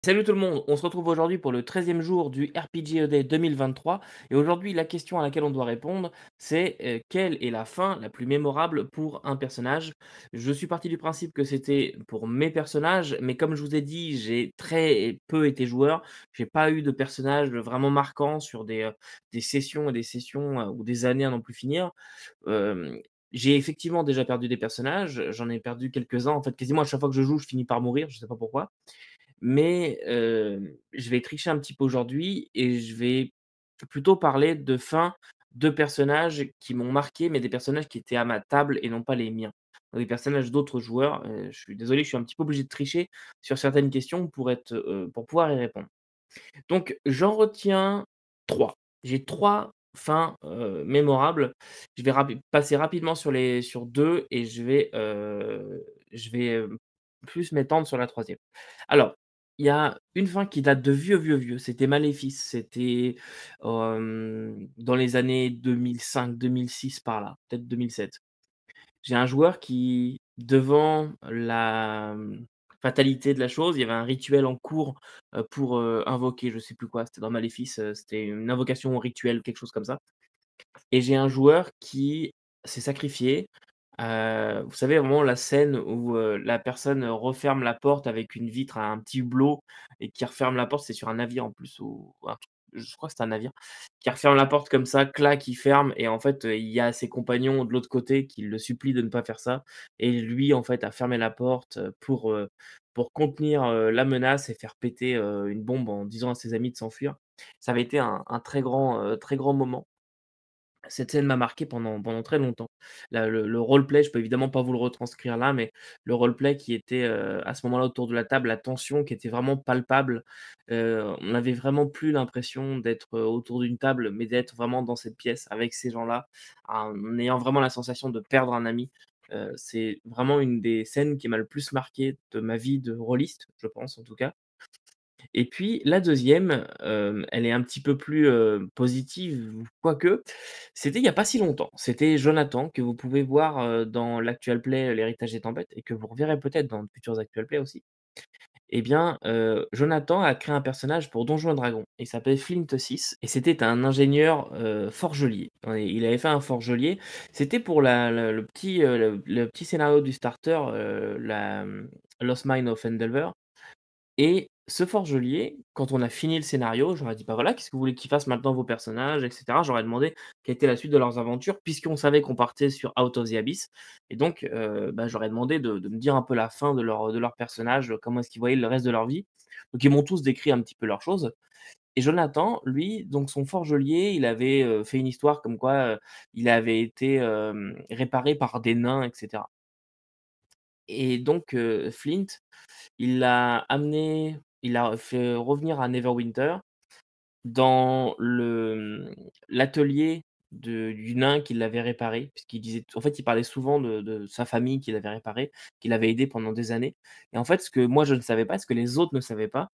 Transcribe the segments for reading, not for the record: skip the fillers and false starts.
Salut tout le monde, on se retrouve aujourd'hui pour le 13e jour du RPG Day 2023 et aujourd'hui la question à laquelle on doit répondre c'est quelle est la fin la plus mémorable pour un personnage? Je suis parti du principe que c'était pour mes personnages, mais comme je vous ai dit, j'ai très peu été joueur. J'ai pas eu de personnages vraiment marquants sur des sessions et des sessions, ou des années à n'en plus finir. Hem, j'ai effectivement déjà perdu des personnages, j'en ai perdu quelques-uns. En fait, quasiment à chaque fois que je joue, je finis par mourir, je sais pas pourquoi. Mais, je vais tricher un petit peu aujourd'hui et je vais plutôt parler de fins de personnages qui m'ont marqué, mais des personnages qui étaient à ma table et non pas les miens. Donc des personnages d'autres joueurs, je suis désolé, je suis un petit peu obligé de tricher sur certaines questions pour pouvoir y répondre. Donc j'en retiens 3. J'ai 3 fins, mémorables. Je vais passer rapidement sur 2 et je vais plus m'étendre sur la troisième. Alors, il y a une fin qui date de vieux, vieux, vieux, c'était Maléfice, c'était, dans les années 2005-2006 par là, peut-être 2007. J'ai un joueur qui, devant la, fatalité de la chose, il y avait un rituel en cours, pour, invoquer je sais plus quoi, c'était dans Maléfice, c'était une invocation rituelle, quelque chose comme ça et j'ai un joueur qui s'est sacrifié. Vous savez vraiment la scène où, la personne, referme la porte avec une vitre à un petit hublot et qui referme la porte, c'est sur un navire en plus ou un truc je crois que c'était un navire, qui referme la porte comme ça, clac, il ferme et en fait, il y a ses compagnons de l'autre côté qui le supplient de ne pas faire ça et lui, en fait, a fermé la porte, pour contenir, la menace et faire péter, une bombe en disant à ses amis de s'enfuir. Ça avait été un très grand moment. Cette scène m'a marqué pendant très longtemps. Le roleplay, je peux évidemment pas vous le retranscrire là, mais le roleplay qui était, à ce moment-là autour de la table, la tension qui était vraiment palpable. On avait vraiment plus l'impression d'être, autour d'une table, mais d'être vraiment dans cette pièce avec ces gens-là, en ayant vraiment la sensation de perdre un ami. C'est vraiment une des scènes qui m'a le plus marqué de ma vie de rôliste, je pense en tout cas. Et puis la deuxième, elle est un petit peu plus, positive, quoique, c'était il y a pas si longtemps. C'était Jonathan que vous pouvez voir, dans l'actual play, L'Héritage des Tempêtes et que vous reverrez peut-être dans de futurs actual play aussi. Eh bien, Jonathan a créé un personnage pour Donjons& et Dragons. Il s'appelait Flint 6 et c'était un ingénieur, forgelier. Ouais, il avait fait un forgelier. C'était pour le petit scénario du starter, Lost Mine of Endelver et ce forgelier, quand on a fini le scénario, j'aurais dit: «Bah, voilà, qu'est-ce que vous voulez qu'ils fassent maintenant vos personnages?» et cetera. J'aurais demandé quelle était la suite de leurs aventures puisqu'on savait qu'on partait sur Out of the Abyss et donc bah, j'aurais demandé de me dire un peu la fin de leur personnage, comment est-ce qu'ils voyaient le reste de leur vie. Donc ils m'ont tous décrit un petit peu leurs choses et Jonathan, lui, donc son forgelier, il avait, fait une histoire comme quoi, il avait été, réparé par des nains et cetera et donc Flint, il l'a fait revenir à Neverwinter dans l'atelier du nain qui l'avait réparé, puisqu'il disait en fait, il parlait souvent de sa famille qu'il avait réparé, qu'il avait aidé pendant des années et en fait, ce que moi je ne savais pas, ce que les autres ne savaient pas,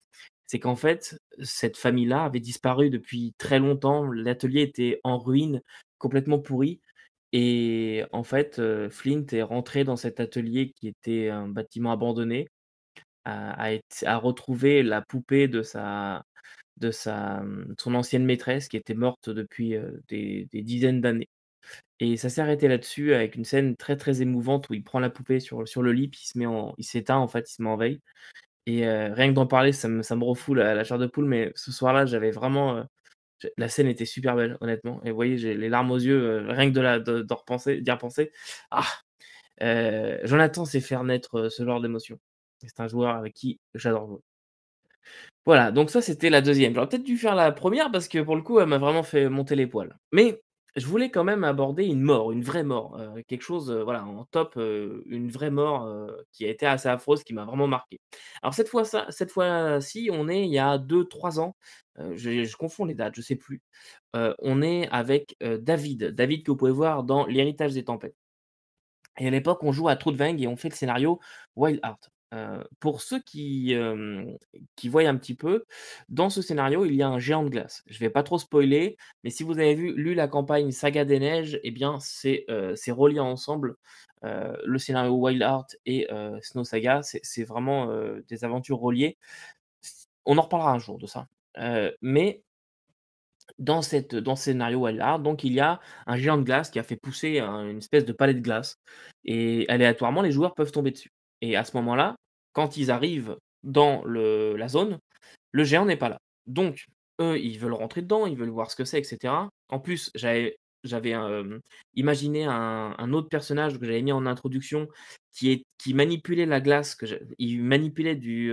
c'est qu'en fait, cette famille-là avait disparu depuis très longtemps. L'atelier était en ruine, complètement pourri et en fait, Flint est rentré dans cet atelier qui était un bâtiment abandonné, a retrouvé la poupée de son ancienne maîtresse qui était morte depuis, des dizaines d'années et ça s'est arrêté là-dessus avec une scène très, très émouvante où il prend la poupée sur le lit puis il s'éteint en fait, il se met en veille et rien que d'en parler ça me refoule la chair de poule mais ce soir-là, j'avais vraiment, la scène était super belle honnêtement et vous voyez, j'ai les larmes aux yeux, rien que d'en repenser d'y repenser. Ah! Jonathan sait faire naître, ce genre d'émotion. C'est un joueur avec qui j'adore jouer. Voilà, donc ça, c'était la deuxième. J'aurais peut-être dû faire la première parce que pour le coup, elle m'a vraiment fait monter les poils. Mais je voulais quand même aborder une mort, une vraie mort, quelque chose, voilà, en top, une vraie mort, qui a été assez affreuse, qui m'a vraiment marqué. Alors cette fois-ci, on est il y a 2 3 ans, je confonds les dates, je sais plus. On est avec, David que vous pouvez voir dans L'Héritage des Tempêtes. Et à l'époque, on joue à Trudvang et on fait le scénario Wild Heart. Pour ceux qui voient un petit peu, dans ce scénario, il y a un géant de glace. Je vais pas trop spoiler, mais si vous avez lu la campagne Saga des Neiges, eh bien c'est relié ensemble. Le scénario Wild Heart et Snow Saga, c'est vraiment, des aventures reliées. on en reparlera un jour de ça. Mais dans ce scénario-là, donc il y a un géant de glace qui a fait pousser une espèce de palais de glace et aléatoirement, les joueurs peuvent tomber dessus et à ce moment-là, quand ils arrivent dans la zone, le géant n'est pas là. Donc eux, ils veulent rentrer dedans, ils veulent voir ce que c'est et cetera. En plus, j'avais, imaginé un autre personnage que j'avais mis en introduction qui manipulait la glace, il manipulait du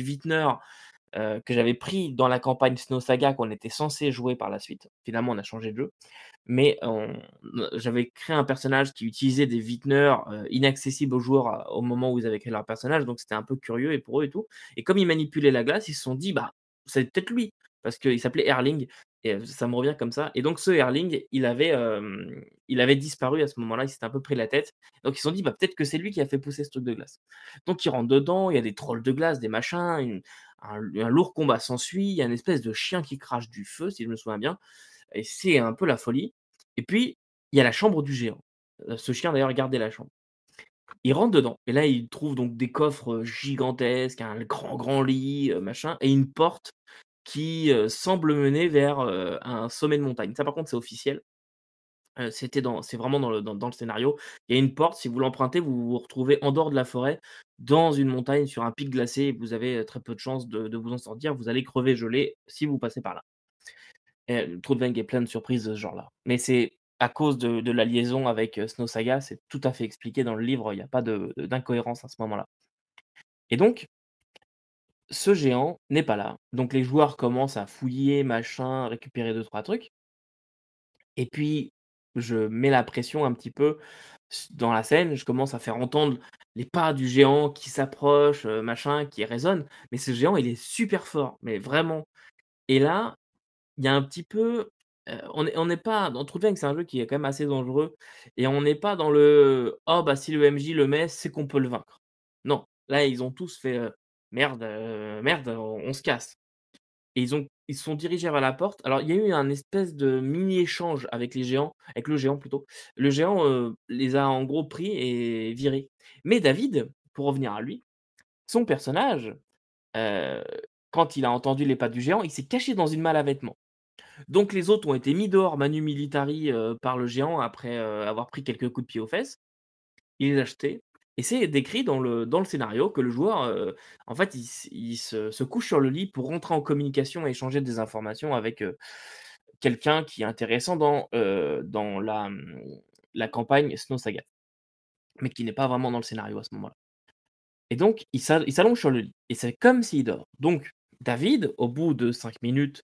Vintner que j'avais pris dans la campagne Snow Saga qu'on était censé jouer par la suite. Finalement, on a changé de jeu, mais j'avais créé un personnage qui utilisait des vintners, inaccessibles aux joueurs au moment où ils avaient créé leur personnage, donc c'était un peu curieux et pour eux et tout et comme il manipulait la glace, ils se sont dit: «Bah, c'est peut-être lui», parce qu'il s'appelait Erling et ça me revient comme ça et donc ce Erling, il avait disparu à ce moment-là, il s'était un peu pris la tête, donc ils se sont dit: «Bah, peut-être que c'est lui qui a fait pousser ce truc de glace». Donc ils rentrent dedans, il y a des trolls de glace, des machins, un lourd combat s'ensuit, il y a une espèce de chien qui crache du feu, si je me souviens bien et c'est un peu la folie et puis, il y a la chambre du géant. Ce chien d'ailleurs gardait la chambre. Il rentre dedans et là, il trouve donc des coffres, gigantesques, un grand lit, machin et une porte qui, semble mener vers, un sommet de montagne. Ça par contre, c'est officiel. C'est vraiment dans le scénario. Il y a une porte, si vous l'empruntez, vous vous retrouvez en dehors de la forêt, dans une montagne, sur un pic glacé et vous avez, très peu de chances de vous en sortir. Vous allez crever gelé si vous passez par là. Trollveng est plein de surprises de ce genre-là. Mais c'est à cause de la liaison avec, Snow Saga, c'est tout à fait expliqué dans le livre, il y a pas d'incohérence à ce moment-là. Et donc, ce géant n'est pas là. Donc les joueurs commencent à fouiller, machin, récupérer deux trois trucs et puis je mets la pression un petit peu dans la scène, je commence à faire entendre les pas du géant qui s'approche, machin, qui résonnent. Mais ce géant, il est super fort, mais vraiment. Et là, il y a un petit peu, on n'est pas dans True Fang, c'est un jeu qui est quand même assez dangereux et on n'est pas dans le: «Oh bah, si le MJ le met, c'est qu'on peut le vaincre». Non, là, ils ont tous fait, «Merde, merde, on se casse» et ils se sont dirigés vers la porte. Alors, il y a eu un espèce de mini échange avec les géants avec le géant plutôt. Le géant, les a en gros pris et virés. Mais David, pour revenir à lui, son personnage, heu, quand il a entendu les pas du géant, il s'est caché dans une malle à vêtements. Donc les autres ont été mis dehors manu militari, par le géant après, avoir pris quelques coups de pied aux fesses. Il les a jetés et c'est décrit dans le scénario que le joueur, en fait, il se couche sur le lit pour rentrer en communication et échanger des informations avec, quelqu'un qui est intéressant dans la campagne Snow Saga, mais qui n'est pas vraiment dans le scénario à ce moment-là. Et donc il s'allonge sur le lit et c'est comme s'il dort. Donc David, au bout de 5 minutes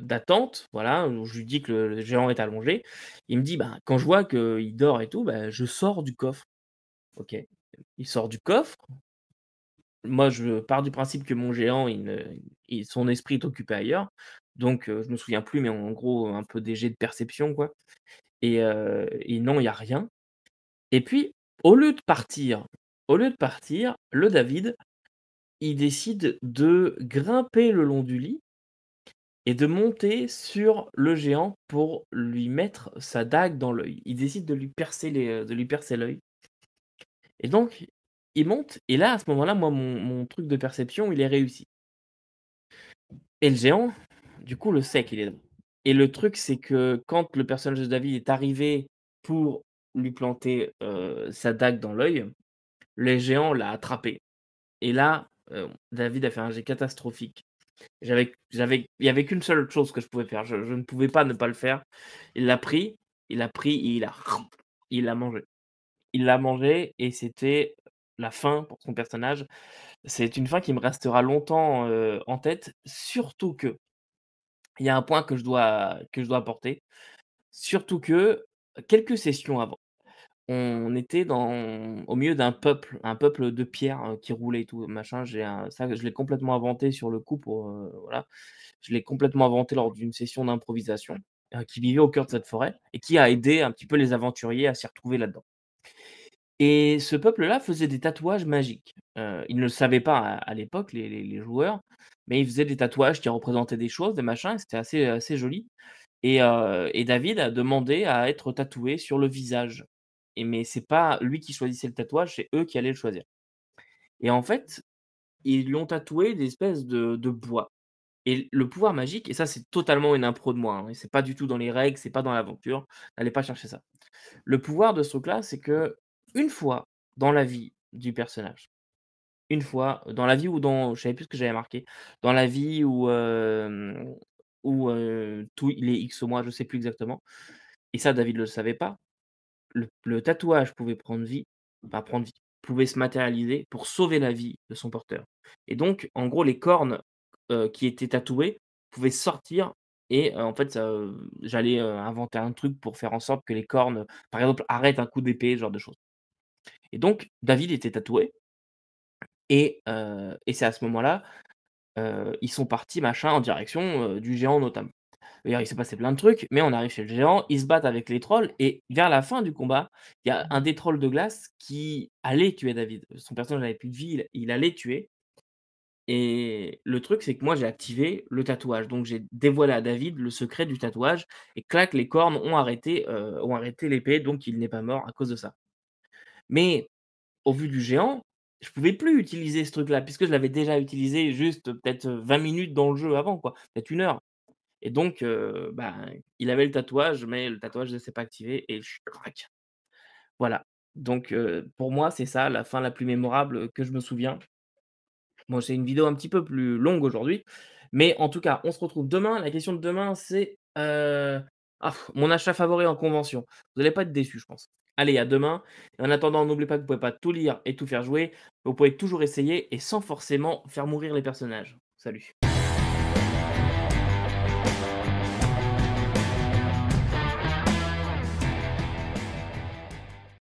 d'attente, voilà, où je lui dis que le géant est allongé, il me dit: «Bah, quand je vois qu'il dort et tout, bah, je sors du coffre». OK. Il sort du coffre. Moi, je pars du principe que mon géant, son esprit est occupé ailleurs. Donc je me souviens plus, mais en gros, un peu des jets de perception, quoi et non, il y a rien. Et puis, au lieu de partir le David, il décide de grimper le long du lit et de monter sur le géant pour lui mettre sa dague dans l'œil. Il décide de lui percer l'œil et donc il monte et là, à ce moment-là, moi, mon truc de perception, il est réussi et le géant, du coup, le sait qu'il est là et le truc, c'est que quand le personnage de David est arrivé pour lui planter, sa dague dans l'œil, le géant l'a attrapé. Et là, David a fait un jet catastrophique. Il y avait qu'une seule chose que je pouvais faire. Je ne pouvais pas ne pas le faire. Il l'a pris, et il l'a mangé. Il l'a mangé et c'était la fin pour son personnage. C'est une fin qui me restera longtemps, en tête, surtout qu'il y a un point que je dois apporter, surtout que, quelques sessions avant on était au milieu d'un peuple, un peuple de pierre, qui roulait et tout machin. Je l'ai complètement inventé sur le coup pour, voilà. Je l'ai complètement inventé lors d'une session d'improvisation, qui vivait au cœur de cette forêt et qui a aidé un petit peu les aventuriers à s'y retrouver là-dedans. Et ce peuple-là faisait des tatouages magiques. Ils ne le savaient pas à l'époque, les joueurs, mais ils faisaient des tatouages qui représentaient des choses, des machins et c'était assez joli. Et David a demandé à être tatoué sur le visage. Mais c'est pas lui qui choisissait le tatouage, c'est eux qui allaient le choisir. Et en fait, ils lui ont tatoué des espèces de bois et le pouvoir magique et ça, c'est totalement une impro de moi, hein, et c'est pas du tout dans les règles, c'est pas dans l'aventure, n'allez pas chercher ça. Le pouvoir de ce truc-là, c'est que une fois dans la vie du personnage, une fois dans la vie ou dans je savais plus ce que j'avais marqué, dans la vie où tous les X mois, je sais plus exactement et ça David le savait pas, le tatouage pouvait prendre vie, enfin prendre vie, pouvait se matérialiser pour sauver la vie de son porteur et donc en gros les cornes, qui étaient tatouées pouvaient sortir et en fait, j'allais, inventer un truc pour faire en sorte que les cornes, par exemple, arrêtent un coup d'épée, ce genre de choses et donc David était tatoué et c'est à ce moment-là, ils sont partis machin en direction, du géant notamment. D'ailleurs, il s'est passé plein de trucs, mais on arrive chez le géant, ils se battent avec les trolls et vers la fin du combat, il y a un des trolls de glace qui allait tuer David. Son personnage n'avait plus de vie, il allait tuer et le truc, c'est que moi, j'ai activé le tatouage. Donc j'ai dévoilé à David le secret du tatouage et clac, les cornes ont arrêté l'épée, donc il n'est pas mort à cause de ça. Mais au vu du géant, je pouvais plus utiliser ce truc-là puisque je l'avais déjà utilisé juste peut-être, 20 minutes dans le jeu avant quoi, peut-être 1 heure. Et donc, ben, il avait le tatouage, mais le tatouage ne s'est pas activé et crac. Voilà. Donc, pour moi, c'est ça la fin la plus mémorable, que je me souviens. Bon, c'est une vidéo un petit peu plus longue aujourd'hui, mais en tout cas, on se retrouve demain. La question de demain, c'est, mon achat favori en convention. Vous allez pas être déçus, je pense. Allez, à demain et en attendant, n'oubliez pas que vous pouvez pas tout lire et tout faire jouer. Vous pouvez toujours essayer et sans forcément faire mourir les personnages. Salut.